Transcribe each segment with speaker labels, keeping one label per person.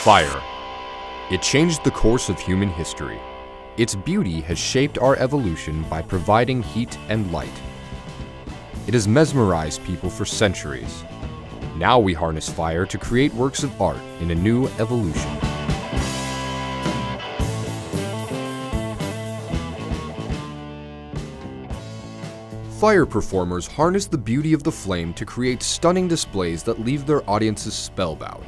Speaker 1: Fire. It changed the course of human history. Its beauty has shaped our evolution by providing heat and light. It has mesmerized people for centuries. Now we harness fire to create works of art in a new evolution. Fire performers harness the beauty of the flame to create stunning displays that leave their audiences spellbound.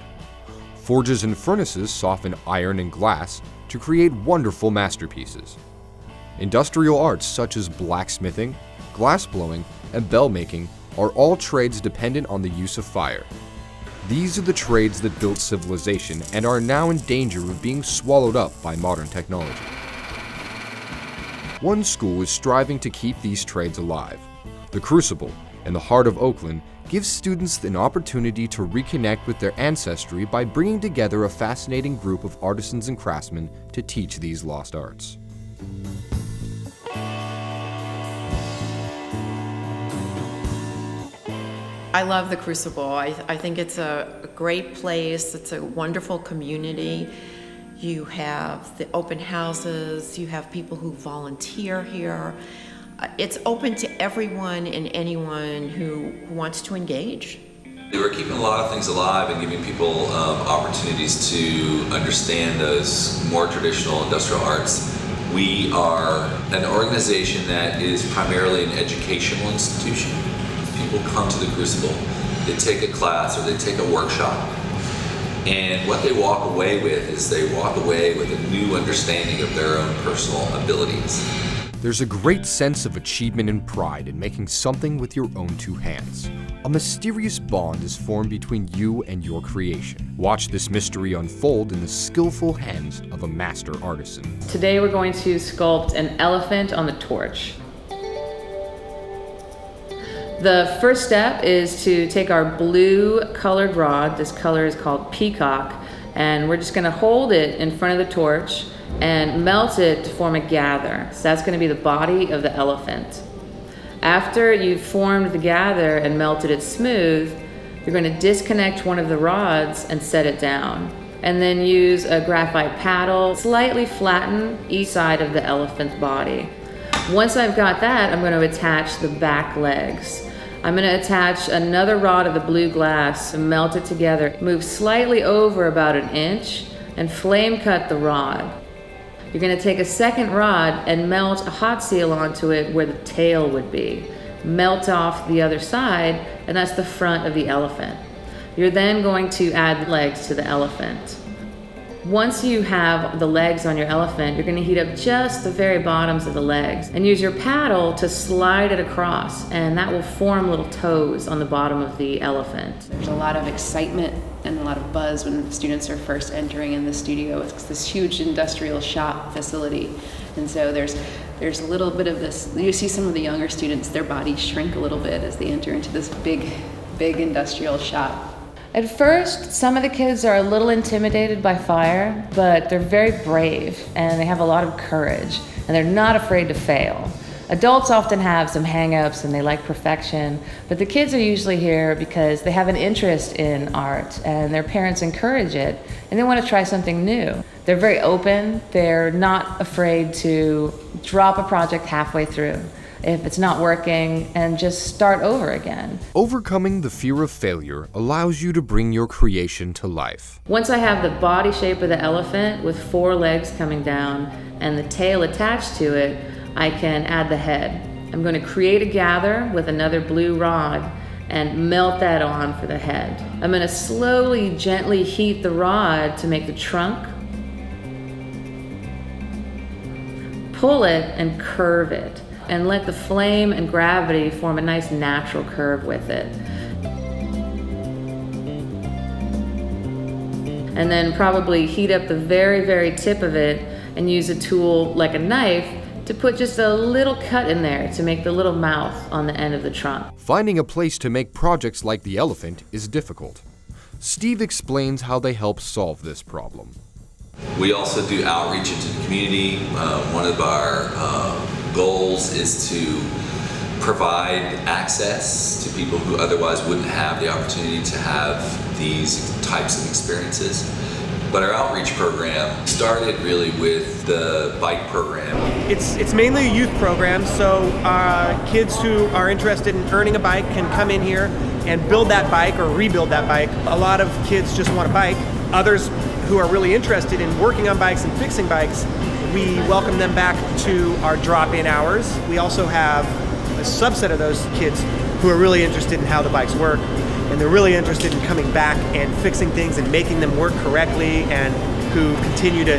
Speaker 1: Forges and furnaces soften iron and glass to create wonderful masterpieces. Industrial arts such as blacksmithing, glassblowing, and bell making are all trades dependent on the use of fire. These are the trades that built civilization and are now in danger of being swallowed up by modern technology. One school is striving to keep these trades alive. The Crucible, in the heart of Oakland, gives students an opportunity to reconnect with their ancestry by bringing together a fascinating group of artisans and craftsmen to teach these lost arts.
Speaker 2: I love the Crucible. I think it's a great place. It's a wonderful community. You have the open houses, you have people who volunteer here. It's open to everyone and anyone who wants to engage.
Speaker 3: We're keeping a lot of things alive and giving people opportunities to understand those more traditional industrial arts. We are an organization that is primarily an educational institution. People come to the Crucible, they take a class or they take a workshop, and what they walk away with is they walk away with a new understanding of their own personal abilities.
Speaker 1: There's a great sense of achievement and pride in making something with your own two hands. A mysterious bond is formed between you and your creation. Watch this mystery unfold in the skillful hands of a master artisan.
Speaker 4: Today we're going to sculpt an elephant on the torch. The first step is to take our blue colored rod, this color is called peacock, and we're just going to hold it in front of the torch and melt it to form a gather. So that's going to be the body of the elephant. After you've formed the gather and melted it smooth, you're going to disconnect one of the rods and set it down. And then use a graphite paddle, slightly flatten each side of the elephant's body. Once I've got that, I'm going to attach the back legs. I'm going to attach another rod of the blue glass and melt it together. Move slightly over about an inch and flame cut the rod. You're going to take a second rod and melt a hot seal onto it where the tail would be. Melt off the other side, and that's the front of the elephant. You're then going to add legs to the elephant. Once you have the legs on your elephant, you're going to heat up just the very bottoms of the legs and use your paddle to slide it across, and that will form little toes on the bottom of the elephant.
Speaker 5: There's a lot of excitement and a lot of buzz when students are first entering in the studio. It's this huge industrial shop facility, and so there's a little bit of this. You see some of the younger students, their bodies shrink a little bit as they enter into this big industrial shop.
Speaker 4: At first, some of the kids are a little intimidated by fire, but they're very brave and they have a lot of courage and they're not afraid to fail. Adults often have some hang-ups and they like perfection, but the kids are usually here because they have an interest in art and their parents encourage it and they want to try something new. They're very open, they're not afraid to drop a project halfway through if it's not working and just start over again.
Speaker 1: Overcoming the fear of failure allows you to bring your creation to life.
Speaker 4: Once I have the body shape of the elephant with 4 legs coming down and the tail attached to it, I can add the head. I'm going to create a gather with another blue rod and melt that on for the head. I'm going to slowly, gently heat the rod to make the trunk. Pull it and curve it, and let the flame and gravity form a nice natural curve with it. And then probably heat up the very, very tip of it and use a tool like a knife to put just a little cut in there to make the little mouth on the end of the trunk.
Speaker 1: Finding a place to make projects like the elephant is difficult. Steve explains how they help solve this problem.
Speaker 3: We also do outreach into the community. One of our goals is to provide access to people who otherwise wouldn't have the opportunity to have these types of experiences. But our outreach program started really with the bike program.
Speaker 6: It's mainly a youth program, so kids who are interested in earning a bike can come in here and build that bike or rebuild that bike. A lot of kids just want a bike. Others who are really interested in working on bikes and fixing bikes, we welcome them back to our drop-in hours. We also have a subset of those kids who are really interested in how the bikes work, and they're really interested in coming back and fixing things and making them work correctly, and who continue to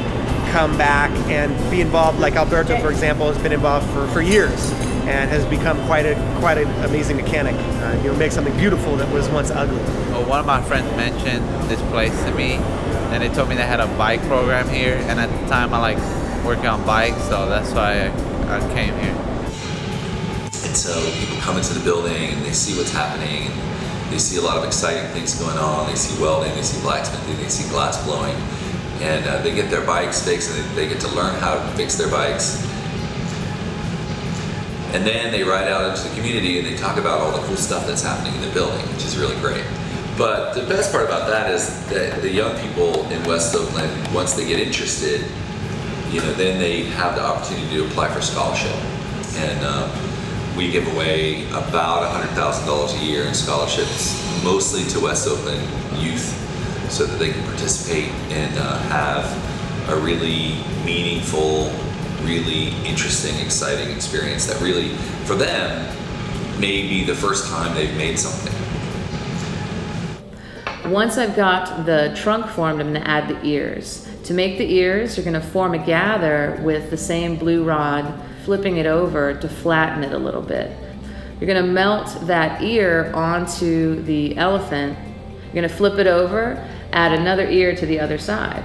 Speaker 6: come back and be involved. Like Alberto, for example, has been involved for years and has become quite an amazing mechanic. Make something beautiful that was once ugly.
Speaker 7: Well, one of my friends mentioned this place to me, and they told me they had a bike program here, and at the time I like working on bikes, so that's why I came here.
Speaker 3: And so people come into the building and they see what's happening. They see a lot of exciting things going on. They see welding, they see blacksmithing, they see glass blowing. And they get their bikes fixed, and they get to learn how to fix their bikes. And then they ride out into the community and they talk about all the cool stuff that's happening in the building, which is really great. But the best part about that is that the young people in West Oakland, once they get interested, then they have the opportunity to apply for scholarship. And we give away about $100,000 a year in scholarships, mostly to West Oakland youth, so that they can participate and have a really meaningful, really interesting, exciting experience that really, for them, may be the first time they've made something.
Speaker 4: Once I've got the trunk formed, I'm going to add the ears. To make the ears, you're going to form a gather with the same blue rod, flipping it over to flatten it a little bit. You're going to melt that ear onto the elephant. You're going to flip it over, add another ear to the other side.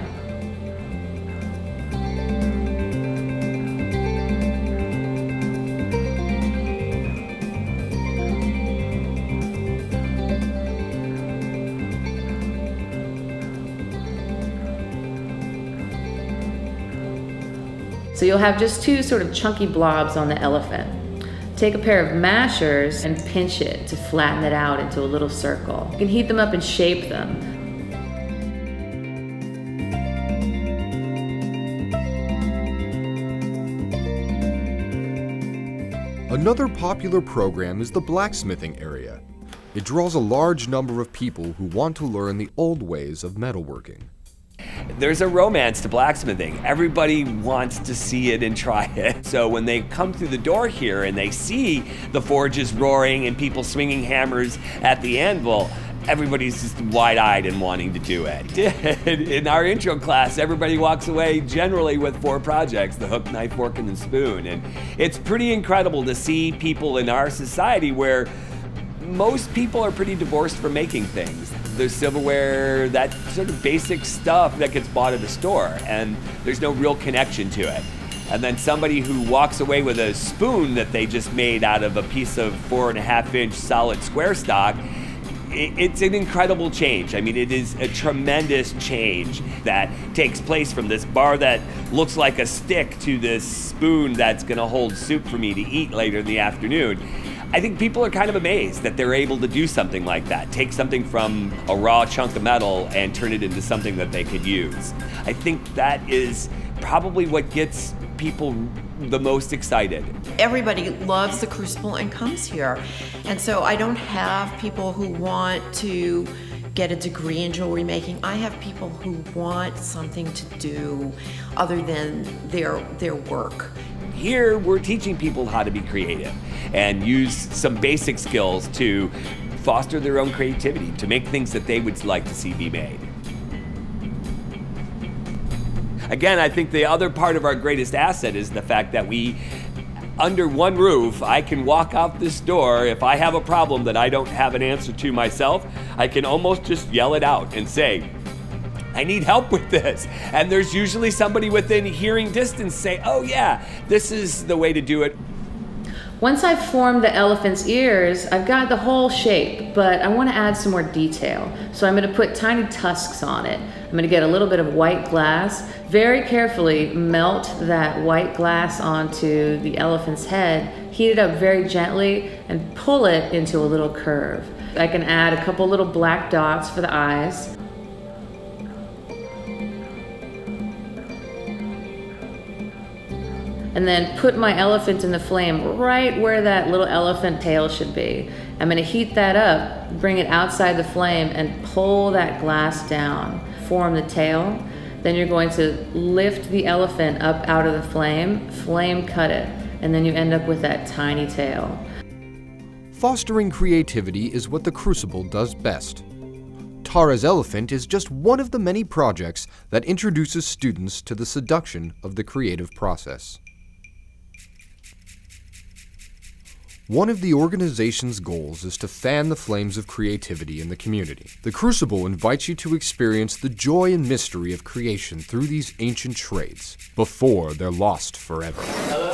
Speaker 4: So you'll have just two sort of chunky blobs on the elephant. Take a pair of mashers and pinch it to flatten it out into a little circle. You can heat them up and shape them.
Speaker 1: Another popular program is the blacksmithing area. It draws a large number of people who want to learn the old ways of metalworking.
Speaker 8: There's a romance to blacksmithing. Everybody wants to see it and try it. So when they come through the door here and they see the forges roaring and people swinging hammers at the anvil, everybody's just wide-eyed and wanting to do it. In our intro class, everybody walks away generally with 4 projects: the hook, knife, fork, and the spoon. And it's pretty incredible to see people in our society where most people are pretty divorced from making things. There's silverware, that sort of basic stuff that gets bought at the store, and there's no real connection to it. And then somebody who walks away with a spoon that they just made out of a piece of 4.5-inch solid square stock, it's an incredible change. I mean, it is a tremendous change that takes place from this bar that looks like a stick to this spoon that's gonna hold soup for me to eat later in the afternoon. I think people are kind of amazed that they're able to do something like that, take something from a raw chunk of metal and turn it into something that they could use. I think that is probably what gets people the most excited.
Speaker 2: Everybody loves the Crucible and comes here. And so I don't have people who want to get a degree in jewelry making. I have people who want something to do other than their work.
Speaker 8: Here, we're teaching people how to be creative and use some basic skills to foster their own creativity, to make things that they would like to see be made. Again, I think the other part of our greatest asset is the fact that we, under one roof, I can walk out this door. If I have a problem that I don't have an answer to myself, I can almost just yell it out and say, I need help with this. And there's usually somebody within hearing distance say, oh yeah, this is the way to do it.
Speaker 4: Once I've formed the elephant's ears, I've got the whole shape, but I want to add some more detail. So I'm going to put tiny tusks on it. I'm going to get a little bit of white glass, very carefully melt that white glass onto the elephant's head, heat it up very gently, and pull it into a little curve. I can add a couple little black dots for the eyes. and then put my elephant in the flame right where that little elephant tail should be. I'm gonna heat that up, bring it outside the flame, and pull that glass down, form the tail. Then you're going to lift the elephant up out of the flame cut it, and then you end up with that tiny tail.
Speaker 1: Fostering creativity is what the Crucible does best. Tara's elephant is just one of the many projects that introduces students to the seduction of the creative process. One of the organization's goals is to fan the flames of creativity in the community. The Crucible invites you to experience the joy and mystery of creation through these ancient trades, before they're lost forever.